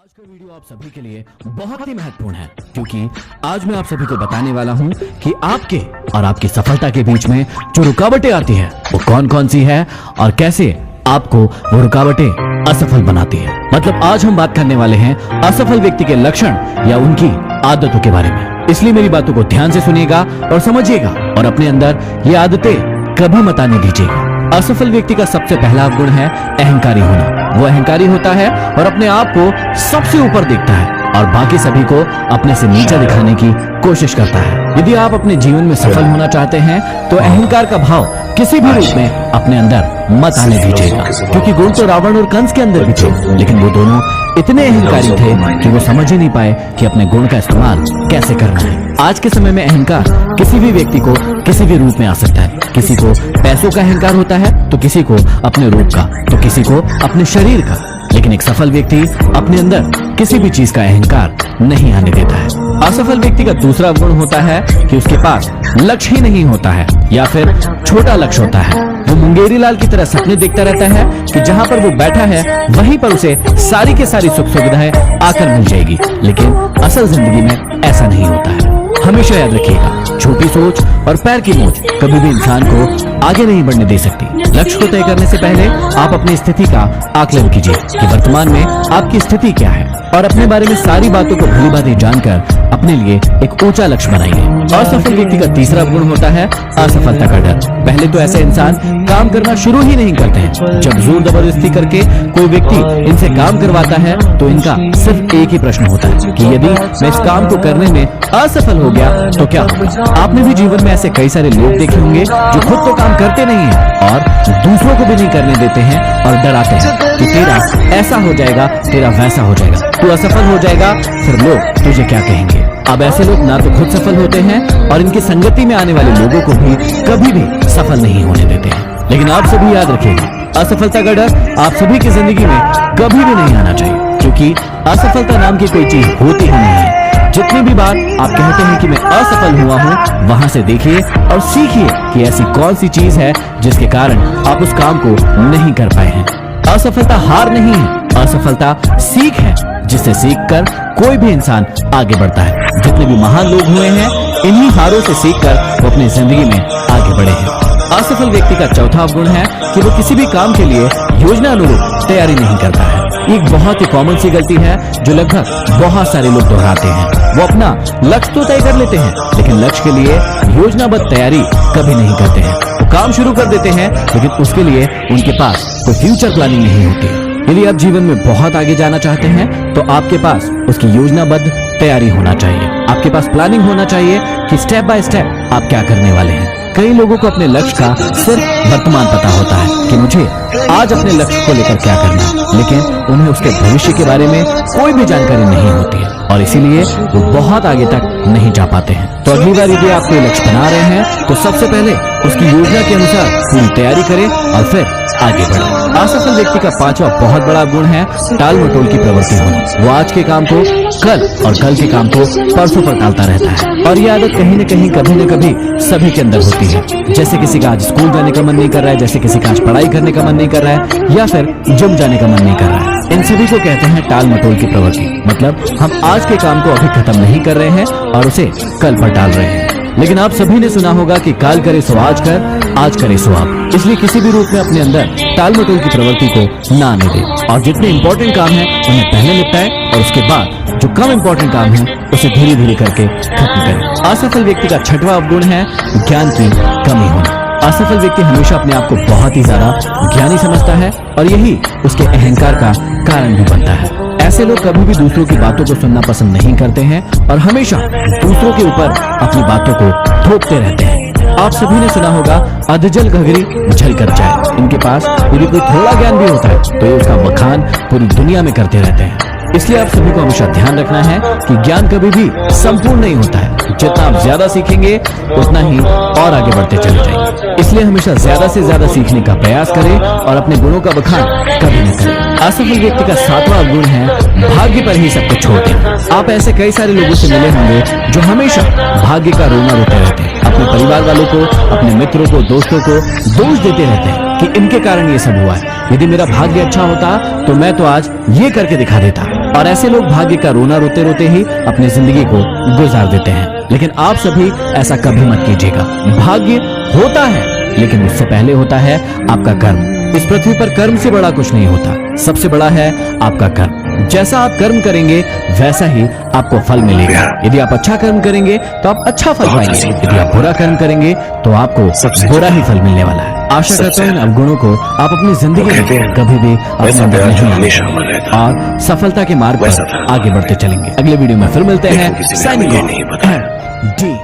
आज का वीडियो आप सभी के लिए बहुत ही महत्वपूर्ण है क्योंकि आज मैं आप सभी को बताने वाला हूं कि आपके और आपकी सफलता के बीच में जो रुकावटें आती है वो कौन कौन सी है और कैसे आपको वो रुकावटें असफल बनाती है। मतलब आज हम बात करने वाले हैं असफल व्यक्ति के लक्षण या उनकी आदतों के बारे में। इसलिए मेरी बातों को ध्यान से सुनिएगा और समझिएगा और अपने अंदर ये आदतें कभी मत आने दीजिएगा। असफल व्यक्ति का सबसे पहला गुण है अहंकारी होना। वो अहंकारी होता है और अपने आप को सबसे ऊपर देखता है और बाकी सभी को अपने से नीचा दिखाने की कोशिश करता है। यदि आप अपने जीवन में सफल होना चाहते हैं तो अहंकार का भाव किसी भी रूप में अपने अंदर मत आने दीजिएगा, क्योंकि गुण तो रावण और कंस के अंदर भी थे, लेकिन वो दोनों इतने अहंकारी थे कि वो समझ ही नहीं पाए कि अपने गुण का इस्तेमाल कैसे करना है। आज के समय में अहंकार किसी भी व्यक्ति को किसी भी रूप में आ सकता है। किसी को पैसों का अहंकार होता है तो किसी को अपने रूप का, तो किसी को अपने शरीर का, लेकिन एक सफल व्यक्ति अपने अंदर किसी भी चीज का अहंकार नहीं आने देता है। असफल व्यक्ति का दूसरा गुण होता है कि उसके पास लक्ष्य ही नहीं होता है या फिर छोटा लक्ष्य होता है। वो मुंगेरी लाल की तरह सपने देखता रहता है कि जहां पर वो बैठा है वहीं पर उसे सारी के सारी सुख सुविधाएं आकर मिल जाएगी, लेकिन असल जिंदगी में ऐसा नहीं होता है। हमेशा याद रखिएगा, छोटी सोच और पैर की मोच कभी भी इंसान को आगे नहीं बढ़ने दे सकती। लक्ष्य को तय करने से पहले आप अपनी स्थिति का आकलन कीजिए कि वर्तमान में आपकी स्थिति क्या है और अपने बारे में सारी बातों को भली भांति जानकर अपने लिए एक ऊंचा लक्ष्य बनाइए। असफल व्यक्ति का तीसरा गुण होता है असफलता का डर। पहले तो ऐसे इंसान काम करना शुरू ही नहीं करते हैं। जब जोर जबरदस्ती करके कोई व्यक्ति इनसे काम करवाता है तो इनका सिर्फ एक ही प्रश्न होता है कि यदि मैं इस काम को करने में असफल हो गया तो क्या होगा। आपने भी जीवन में ऐसे कई सारे लोग देखे होंगे जो खुद तो काम करते नहीं है और दूसरों को भी नहीं करने देते हैं और डराते हैं कि तेरा ऐसा हो जाएगा, तेरा वैसा हो जाएगा, तू असफल हो जाएगा, फिर लोग तुझे क्या कहेंगे। अब ऐसे लोग ना तो खुद सफल होते हैं और इनकी संगति में आने वाले लोगों को भी कभी भी सफल नहीं होने देते हैं। लेकिन आप सभी याद रखिएगा, असफलता का डर आप सभी की जिंदगी में कभी भी नहीं आना चाहिए, क्योंकि असफलता नाम की कोई चीज होती ही नहीं है। जितनी भी बार आप कहते हैं कि मैं असफल हुआ हूं, वहां से देखिए और सीखिए कि ऐसी कौन सी चीज है जिसके कारण आप उस काम को नहीं कर पाए हैं। असफलता हार नहीं है, असफलता सीख है, जिससे सीखकर कोई भी इंसान आगे बढ़ता है। जितने भी महान लोग हुए हैं इन्हीं हारों से सीखकर वो अपनी जिंदगी में आगे बढ़े हैं। असफल व्यक्ति का चौथा गुण है कि वो किसी भी काम के लिए योजना अनुरूप तैयारी नहीं करता है। एक बहुत ही कॉमन सी गलती है जो लगभग बहुत सारे लोग दोहराते हैं। वो अपना लक्ष्य तो तय कर लेते हैं, लेकिन लक्ष्य के लिए योजनाबद्ध तैयारी कभी नहीं करते हैं। वो काम शुरू कर देते हैं, लेकिन उसके लिए उनके पास कोई फ्यूचर प्लानिंग नहीं होती। यदि आप जीवन में बहुत आगे जाना चाहते हैं तो आपके पास उसकी योजनाबद्ध तैयारी होना चाहिए। आपके पास प्लानिंग होना चाहिए कि स्टेप बाय स्टेप आप क्या करने वाले हैं। कई लोगों को अपने लक्ष्य का सिर्फ वर्तमान पता होता है कि मुझे आज अपने लक्ष्य को लेकर क्या करना है, लेकिन उन्हें उसके भविष्य के बारे में कोई भी जानकारी नहीं होती है और इसीलिए वो बहुत आगे तक नहीं जा पाते हैं। तो अगली बार यदि आप कोई लक्ष्य बना रहे हैं तो सबसे पहले उसकी योजना के अनुसार पूरी तैयारी करें और फिर आगे बढ़े। असफल व्यक्ति का पांचवा बहुत बड़ा गुण है टाल मटोल की प्रवृत्ति होना। वो आज के काम को कल और कल के काम को परसों पर टालता रहता है और ये आदत कहीं न कहीं कभी न कभी सभी के अंदर होती है। जैसे किसी का आज स्कूल जाने का मन नहीं कर रहा है, जैसे किसी का आज पढ़ाई करने का मन नहीं कर रहा है या फिर जिम जाने का मन नहीं कर रहा है। इन सभी को कहते हैं टाल मटोल की प्रवृत्ति। मतलब हम आज के काम को अभी खत्म नहीं कर रहे हैं और उसे कल पर टाल रहे हैं। लेकिन आप सभी ने सुना होगा कि काल करे सो आज कर, आज करे सो अब। इसलिए किसी भी रूप में अपने अंदर टाल मटोल की प्रवृत्ति को ना आने दें और जितने इंपॉर्टेंट काम है उन्हें पहले निपटाएं और उसके बाद जो कम इंपॉर्टेंट काम है उसे धीरे धीरे करके खत्म करें। असफल व्यक्ति का छठवां अवगुण है ज्ञान की कमी होना। असफल व्यक्ति हमेशा अपने आप को बहुत ही ज्यादा ज्ञानी समझता है और यही उसके अहंकार का कारण भी बनता है। ऐसे लोग कभी भी दूसरों की बातों को सुनना पसंद नहीं करते हैं और हमेशा दूसरों के ऊपर अपनी बातों को थोपते रहते हैं। आप सभी ने सुना होगा अधजल घघरी झल कर जाए। इनके पास यदि कोई थोड़ा ज्ञान भी होता है तो ये उसका बखान पूरी दुनिया में करते रहते हैं। इसलिए आप सभी को हमेशा ध्यान रखना है कि ज्ञान कभी भी संपूर्ण नहीं होता है। जितना आप ज्यादा सीखेंगे उतना ही और आगे बढ़ते चले जाएंगे। इसलिए हमेशा ज्यादा से ज्यादा सीखने का प्रयास करें और अपने गुणों का बखान कभी न करें। असफल व्यक्ति का सातवां गुण है भाग्य पर ही सब कुछ छोड़ दें। आप ऐसे कई सारे लोगों से मिले होंगे जो हमेशा भाग्य का रोना रोते रहते हैं। अपने परिवार वालों को, अपने मित्रों को, दोस्तों को दोष देते रहते हैं कि इनके कारण ये सब हुआ है। यदि मेरा भाग्य अच्छा होता तो मैं तो आज ये करके दिखा देता। और ऐसे लोग भाग्य का रोना रोते रोते ही अपनी जिंदगी को गुजार देते हैं। लेकिन आप सभी ऐसा कभी मत कीजिएगा। भाग्य होता है, लेकिन उससे पहले होता है आपका कर्म। इस पृथ्वी पर कर्म से बड़ा कुछ नहीं होता, सबसे बड़ा है आपका कर्म। जैसा आप कर्म करेंगे वैसा ही आपको फल मिलेगा। यदि आप अच्छा कर्म करेंगे तो आप अच्छा फल पाएंगे, यदि आप बुरा कर्म करेंगे तो आपको बुरा ही फल मिलने वाला है। आशा करता हूं इन अवगुणों को आप अपनी जिंदगी में कभी भी अपने अंदर नहीं आने और सफलता के मार्ग पर आगे बढ़ते चलेंगे। अगले वीडियो में फिर मिलते हैं। Signing off.